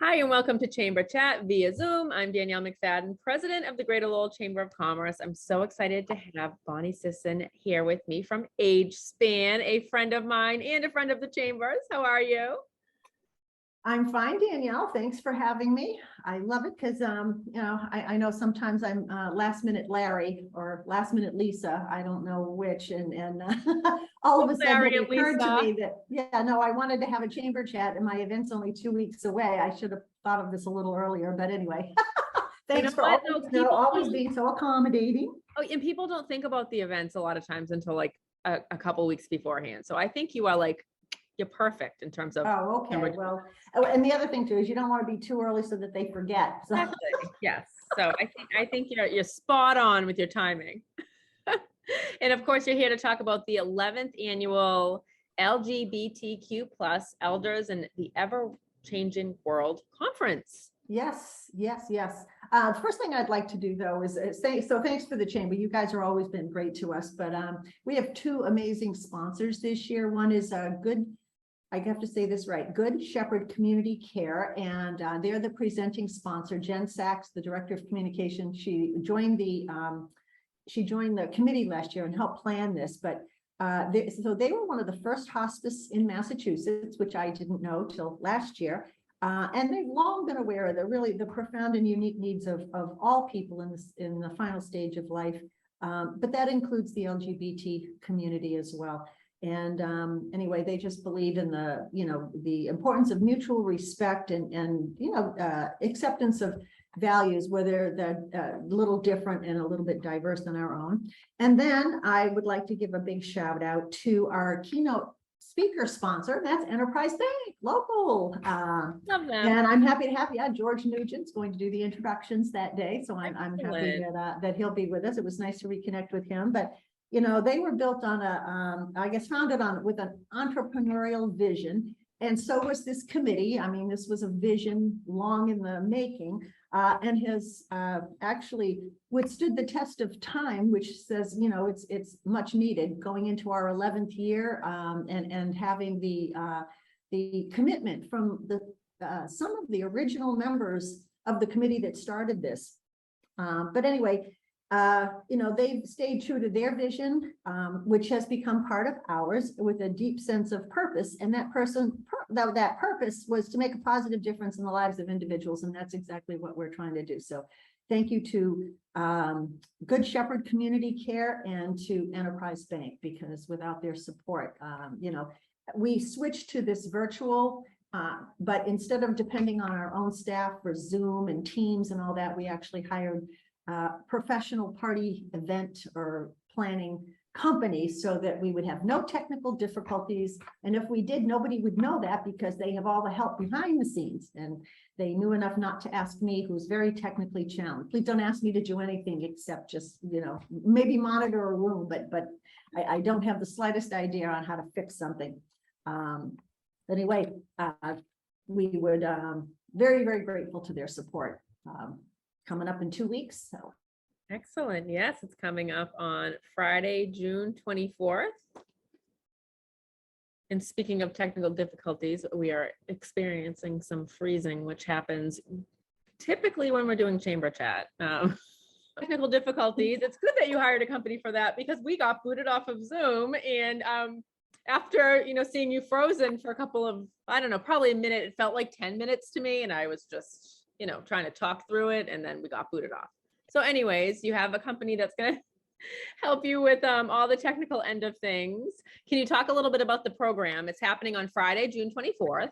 Hi, and welcome to Chamber Chat via Zoom. I'm Danielle McFadden, president of the Greater Lowell Chamber of Commerce. I'm so excited to have Bonnie Sisson here with me from AgeSpan, a friend of mine and a friend of the Chambers. How are you? I'm fine, Danielle. Thanks for having me. I love it because, I know sometimes I'm last minute Larry or last minute Lisa. I don't know which. And all of a sudden Larry it and occurred to Lisa. me that, I wanted to have a chamber chat and my event's only 2 weeks away. I should have thought of this a little earlier, but anyway. Thanks for what? always being so accommodating. Oh, and people don't think about the events a lot of times until like a couple weeks beforehand. So I think you are like, you're perfect in terms of. Oh, okay. Well, and the other thing too is you don't want to be too early so that they forget. So. Exactly. Yes. So I think you're spot on with your timing. And of course, you're here to talk about the 11th annual LGBTQ plus Elders in the Ever-Changing World Conference. Yes. The first thing I'd like to do though is say, so thanks for the chamber. You guys are always been great to us, but we have two amazing sponsors this year. One is I have to say this right, Good Shepherd Community Care, and they're the presenting sponsor. Jen Sachs, the Director of Communication, she joined the committee last year and helped plan this, but so they were one of the first hospice in Massachusetts, which I didn't know till last year. And they've long been aware of the profound and unique needs of all people in the final stage of life. But that includes the LGBT community as well. And anyway, they just believe in the importance of mutual respect and acceptance of values, whether they're a little different and a little bit diverse than our own. And then I would like to give a big shout out to our keynote speaker sponsor, that's Enterprise Bank, local. Love them. And I'm happy to have George Nugent's going to do the introductions that day. So I'm happy that he'll be with us. It was nice to reconnect with him, but they were built on founded with an entrepreneurial vision. And so was this committee. I mean, this was a vision long in the making, and has actually withstood the test of time, which says, it's much needed going into our 11th year, and having the commitment from some of the original members of the committee that started this. But anyway, they've stayed true to their vision, which has become part of ours with a deep sense of purpose. And that purpose was to make a positive difference in the lives of individuals. And that's exactly what we're trying to do. So thank you to Good Shepherd Community Care and to Enterprise Bank, because without their support, we switched to this virtual, but instead of depending on our own staff for Zoom and Teams and all that, we actually hired professional party event or planning companies so that we would have no technical difficulties. And if we did, nobody would know that because they have all the help behind the scenes. And they knew enough not to ask me, who's very technically challenged. Please don't ask me to do anything except just, maybe monitor a room, but I don't have the slightest idea on how to fix something. Anyway, we would very, very grateful to their support. Coming up in 2 weeks. So excellent. Yes, it's coming up on Friday, June 24th. And speaking of technical difficulties, we are experiencing some freezing, which happens typically when we're doing chamber chat. Technical difficulties. It's good that you hired a company for that, because we got booted off of Zoom. And after, seeing you frozen for a couple of, I don't know, probably a minute, it felt like 10 minutes to me. And I was just trying to talk through it, and then we got booted off. So anyways, you have a company that's going to help you with all the technical end of things. Can you talk a little bit about the program? It's happening on Friday, June 24th.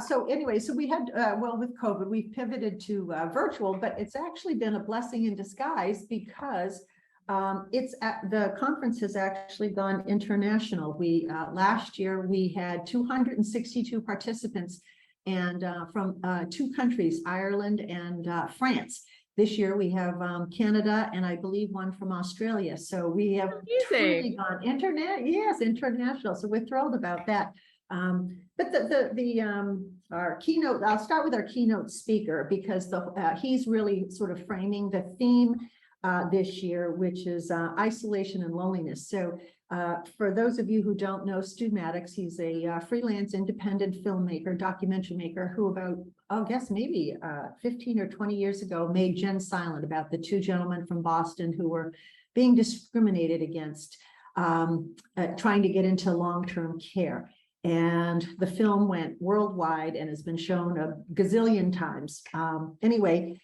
So anyway, so we had, with COVID, we've pivoted to virtual, but it's actually been a blessing in disguise because the conference has actually gone international. Last year we had 262 participants, and from 2 countries, Ireland and France. This year we have Canada and I believe one from Australia. So we have truly gone international. So we're thrilled about that. But our keynote, I'll start with our keynote speaker, because he's really sort of framing the theme this year, which is isolation and loneliness. So For those of you who don't know Stu Maddox, he's a freelance independent filmmaker, documentary maker who about, I guess maybe 15 or 20 years ago made Gen Silent about the two gentlemen from Boston who were being discriminated against, trying to get into long-term care. And the film went worldwide and has been shown a gazillion times. Anyway,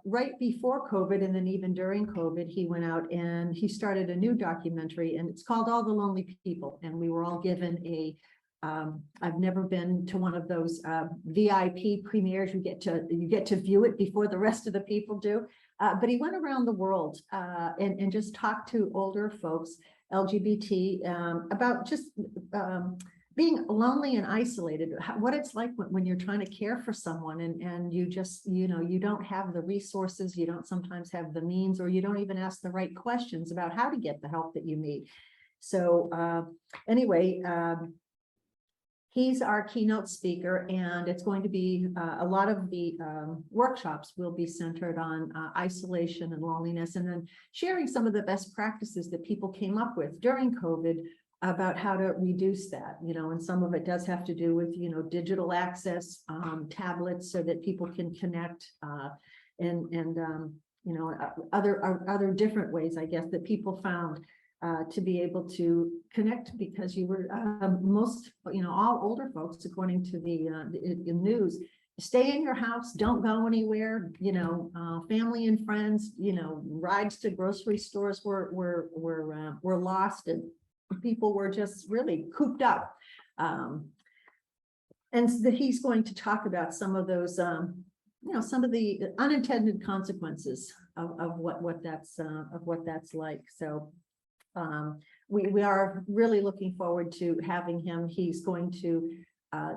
right before COVID and then even during COVID, he went out and he started a new documentary, and it's called All the Lonely People. And we were all given a, I've never been to one of those VIP premieres. You get to view it before the rest of the people do. But he went around the world and just talked to older folks, LGBT, about just being lonely and isolated, what it's like when you're trying to care for someone and you just, you don't have the resources, you don't sometimes have the means, or you don't even ask the right questions about how to get the help that you need. So anyway, he's our keynote speaker, and it's going to be a lot of the workshops will be centered on isolation and loneliness, and then sharing some of the best practices that people came up with during COVID about how to reduce that, and some of it does have to do with, digital access, tablets so that people can connect, and other different ways, I guess, that people found to be able to connect, because you were most, all older folks, according to the news, stay in your house, don't go anywhere, family and friends, rides to grocery stores were lost, and people were just really cooped up. And so he's going to talk about some of those, some of the unintended consequences of what that's like. So we are really looking forward to having him. He's going to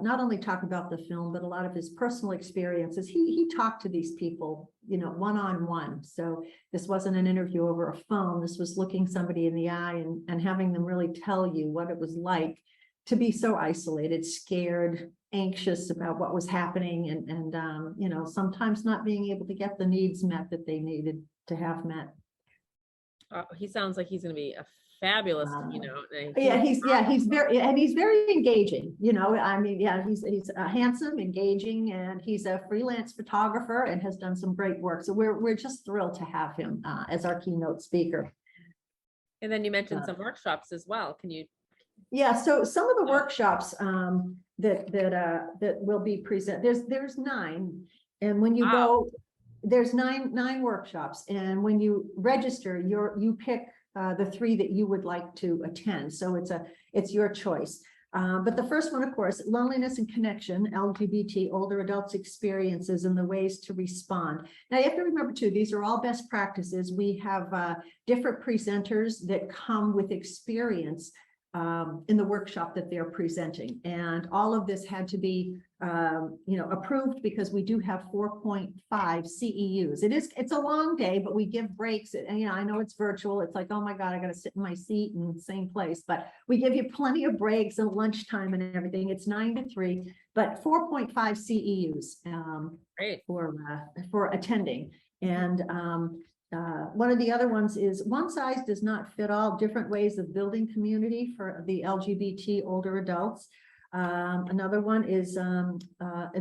not only talk about the film, but a lot of his personal experiences. He talked to these people, one-on-one. So this wasn't an interview over a phone. This was looking somebody in the eye and having them really tell you what it was like to be so isolated, scared, anxious about what was happening, and sometimes not being able to get the needs met that they needed to have met. He sounds like he's going to be a fabulous, he's very engaging, he's handsome, engaging, and he's a freelance photographer and has done some great work. So we're just thrilled to have him as our keynote speaker. And then you mentioned some workshops as well. Can you? Yeah, so some of the workshops that will be present, there's 9, and when you go, there's nine workshops, and when you register, you pick the 3 that you would like to attend. So it's your choice. But the first one, of course, loneliness and connection, LGBT older adults experiences and the ways to respond. Now you have to remember too, these are all best practices. We have different presenters that come with experience in the workshop that they're presenting. And all of this had to be, approved, because we do have 4.5 CEUs. It's a long day, but we give breaks. And, I know it's virtual. It's like, oh my God, I got to sit in my seat in the same place, but we give you plenty of breaks and lunchtime and everything. It's 9 to 3, but 4.5 CEUs for attending. And one of the other ones is one size does not fit all, different ways of building community for the LGBT older adults. Another one is, and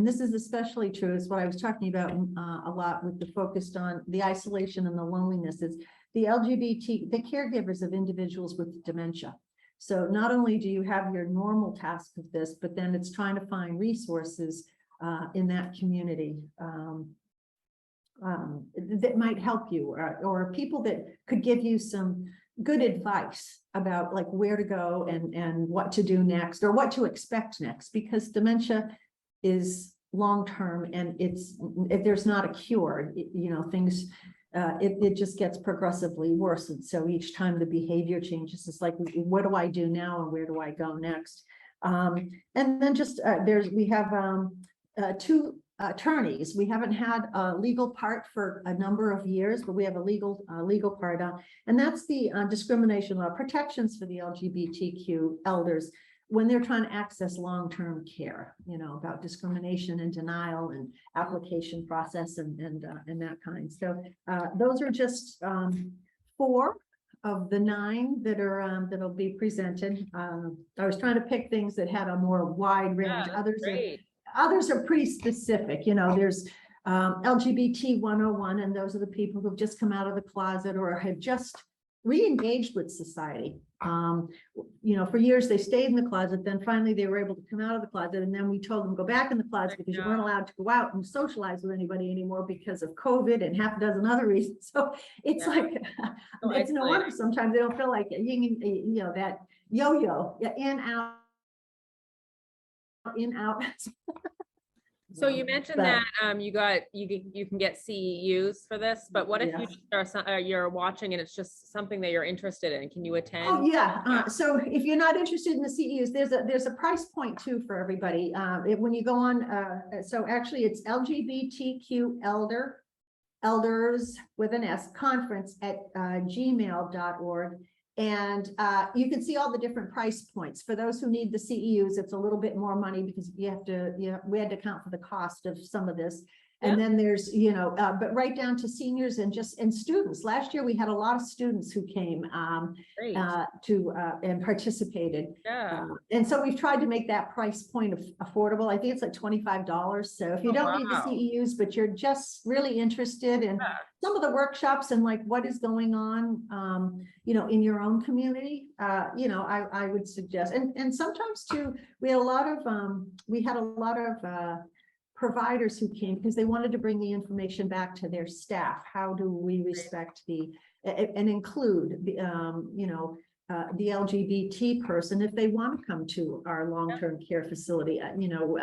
this is especially true, is what I was talking about a lot with the focused on the isolation and the loneliness, is the the caregivers of individuals with dementia. So not only do you have your normal task of this, but then it's trying to find resources in that community that might help you, or people that could give you some good advice about like where to go and what to do next, or what to expect next, because dementia is long-term and there's not a cure. Things it just gets progressively worse, and so each time the behavior changes, it's like, what do I do now and where do I go next? And then just we have 2 attorneys. We haven't had a legal part for a number of years, but we have a legal part on, and that's the discrimination law protections for the LGBTQ elders when they're trying to access long-term care, about discrimination and denial and application process and that kind. So those are just 4 of the 9 that are, that'll be presented, I was trying to pick things that had a more wide range. Yeah, that's great. Others are pretty specific, you know, there's LGBT 101, and those are the people who've just come out of the closet or have just re-engaged with society. You know, for years they stayed in the closet, then finally they were able to come out of the closet, and then we told them go back in the closet because you weren't allowed to go out and socialize with anybody anymore because of COVID and half a dozen other reasons. So it's like, it's no wonder sometimes they don't feel like you know, that yo-yo, in, out. So you mentioned that you can get CEUs for this, but what if you just you're watching and it's just something that you're interested in? Can you attend? Oh yeah. So if you're not interested in the CEUs, there's a price point too for everybody. When you go on, so actually it's LGBTQ elders with an S conference at gmail.org. And you can see all the different price points. For those who need the CEUs, it's a little bit more money because we had to account for the cost of some of this. And then there's, you know, but right down to seniors and students. Last year, we had a lot of students who came and participated. And so we've tried to make that price point affordable. I think it's like $25. So if you don't need the CEUs, but you're just really interested in some of the workshops and like what is going on, you know, in your own community, you know, I would suggest, and sometimes too, we had a lot of providers who came because they wanted to bring the information back to their staff. How do we respect and include the, you know, the LGBT person if they want to come to our long-term care facility? You know,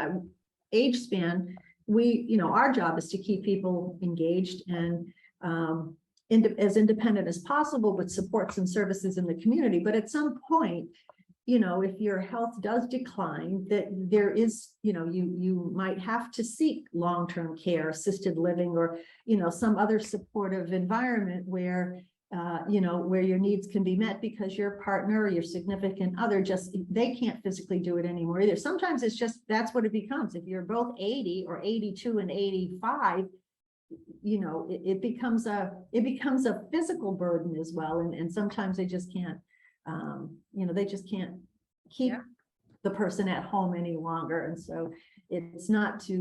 AgeSpan, you know, our job is to keep people engaged and as independent as possible with supports and services in the community. But at some point, you know, if your health does decline, that there is, you know, you might have to seek long-term care, assisted living, or, you know, some other supportive environment where, you know, where your needs can be met because your partner or your significant other they can't physically do it anymore either. Sometimes it's just, that's what it becomes. If you're both 80 or 82 and 85, you know, it becomes a physical burden as well. And sometimes they just can't, you know, they just can't keep the person at home any longer. And so it's not to,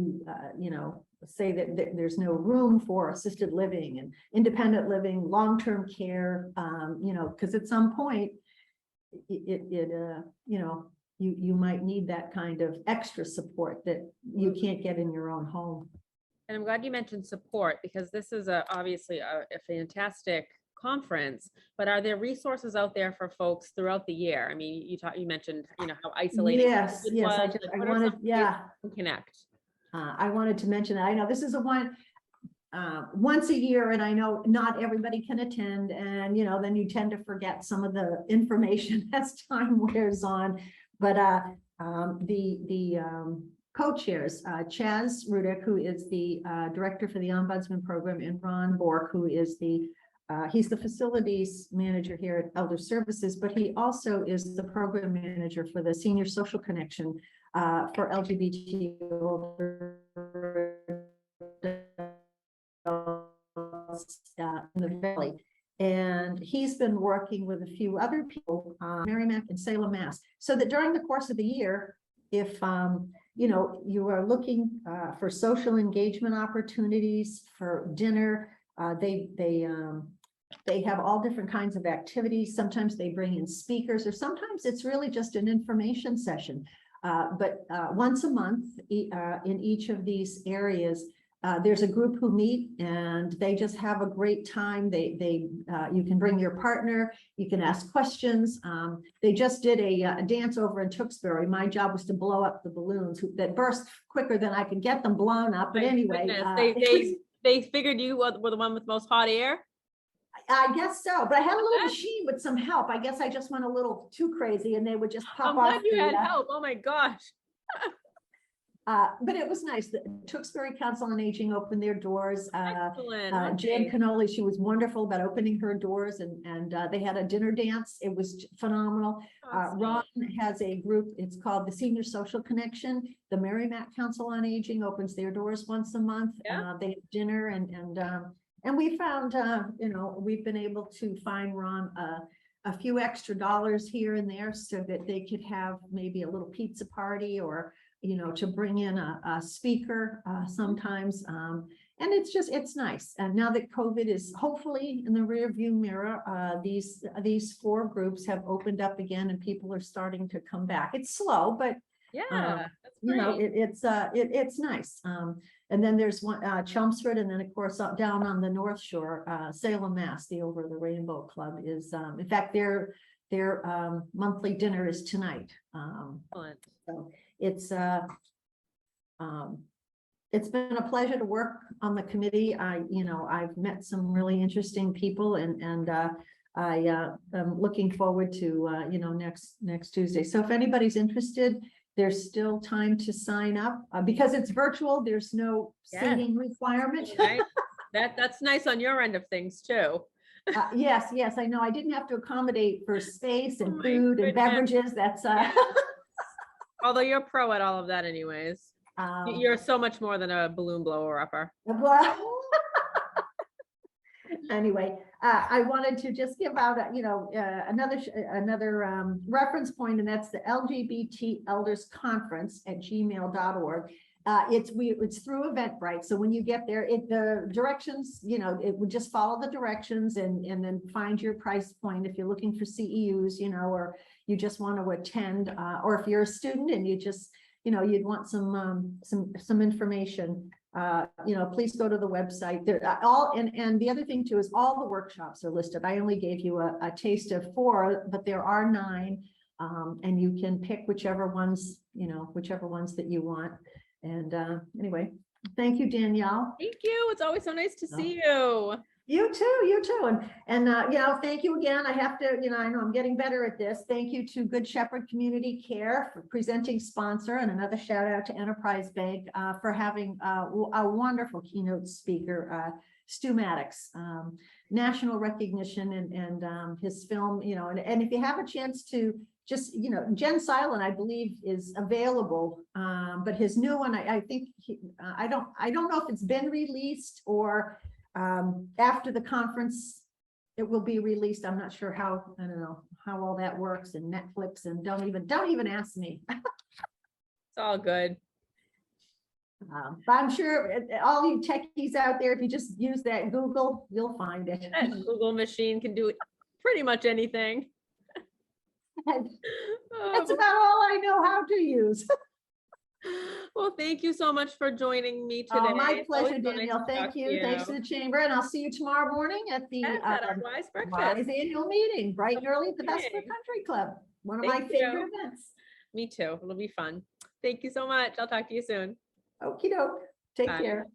you know, say that there's no room for assisted living and independent living, long-term care, you know, because at some point you know, you might need that kind of extra support that you can't get in your own home. And I'm glad you mentioned support, because this is obviously a fantastic conference, but are there resources out there for folks throughout the year? I mean, you mentioned, you know, how isolating. Yes, I wanted, connect. I wanted to mention that. I know this is once a year, and I know not everybody can attend, and, you know, then you tend to forget some of the information as time wears on. But the co-chairs, Chaz Rudick, who is the director for the Ombudsman program, and Ron Bork, who is he's the facilities manager here at Elder Services, but he also is the program manager for the Senior Social Connection for LGBT in the Valley. And he's been working with a few other people, Merrimack and Salem, Mass, so that during the course of the year, if you know, you are looking for social engagement opportunities for dinner, they have all different kinds of activities. Sometimes they bring in speakers, or sometimes it's really just an information session. But once a month in each of these areas, there's a group who meet and they just have a great time. You can bring your partner, you can ask questions. They just did a dance over in Tewksbury. My job was to blow up the balloons that burst quicker than I could get them blown up. But anyway, they figured you were the one with most hot air. I guess so, but I had a little machine with some help. I guess I just went a little too crazy and they would just pop off. I'm glad you had help. Oh my gosh. But it was nice. The Tewksbury Council on Aging opened their doors. Excellent. Jan Canoli, she was wonderful about opening her doors, and they had a dinner dance. It was phenomenal. Awesome. Ron has a group, it's called the Senior Social Connection. The Merrimack Council on Aging opens their doors once a month. They have dinner, and And we found, we've been able to find Ron a few extra dollars here and there so that they could have maybe a little pizza party or, to bring in a speaker sometimes. And it's nice. And now that COVID is hopefully in the rear view mirror, these 4 groups have opened up again and people are starting to come back. It's slow, but Yeah, that's great. it's nice. And then there's one, Chelmsford, and then of course, down on the North Shore, Salem, Mass, the Over the Rainbow Club is, in fact, their monthly dinner is tonight. Excellent. So it's been a pleasure to work on the committee. I've met some really interesting people and I am looking forward to, next Tuesday. So if anybody's interested, there's still time to sign up because it's virtual. There's no seating requirement. Right. That's nice on your end of things too. Yes, I know. I didn't have to accommodate for space and my food and goodness. beverages. That's Although you're pro at all of that anyways. You're so much more than a balloon blower upper. well, anyway, I wanted to just give out, another reference point, and that's the LGBT Elders Conference at gmail.org. It's through Eventbrite. So when you get there, the directions, it would just follow the directions and then find your price point if you're looking for CEUs, or you just want to attend, or if you're a student and you just, you'd want some information. Please go to the website. They're and the other thing too is all the workshops are listed. I only gave you a taste of 4, but there are 9, and you can pick whichever ones that you want. And anyway, thank you, Danielle. Thank you. It's always so nice to see you. You too. And thank you again. I have to, I know I'm getting better at this. Thank you to Good Shepherd Community Care for presenting sponsor, and another shout out to Enterprise Bank for having a wonderful keynote speaker, Stu Maddox, national recognition and his film, and if you have a chance to just, Jen Silent, I believe, is available, but his new one, I think, I don't know if it's been released or after the conference it will be released. I'm not sure how, I don't know how all that works, and Netflix, and don't even ask me. It's all good. But I'm sure all you techies out there, if you just use that Google, you'll find it. That Google machine can do pretty much anything. That's about all I know how to use. Well, thank you so much for joining me today. Oh, my It's always pleasure, so nice Danielle. to Thank talk to you. Thanks to the chamber, and I'll see you tomorrow morning at the Yes, at our Wise Breakfast. Wise annual meeting, bright and early at the Vesper Okay. Country Club. One of Thank my favorite you. events. Me too. It'll be fun. Thank you so much. I'll talk to you soon. Okie doke. Take Bye. care.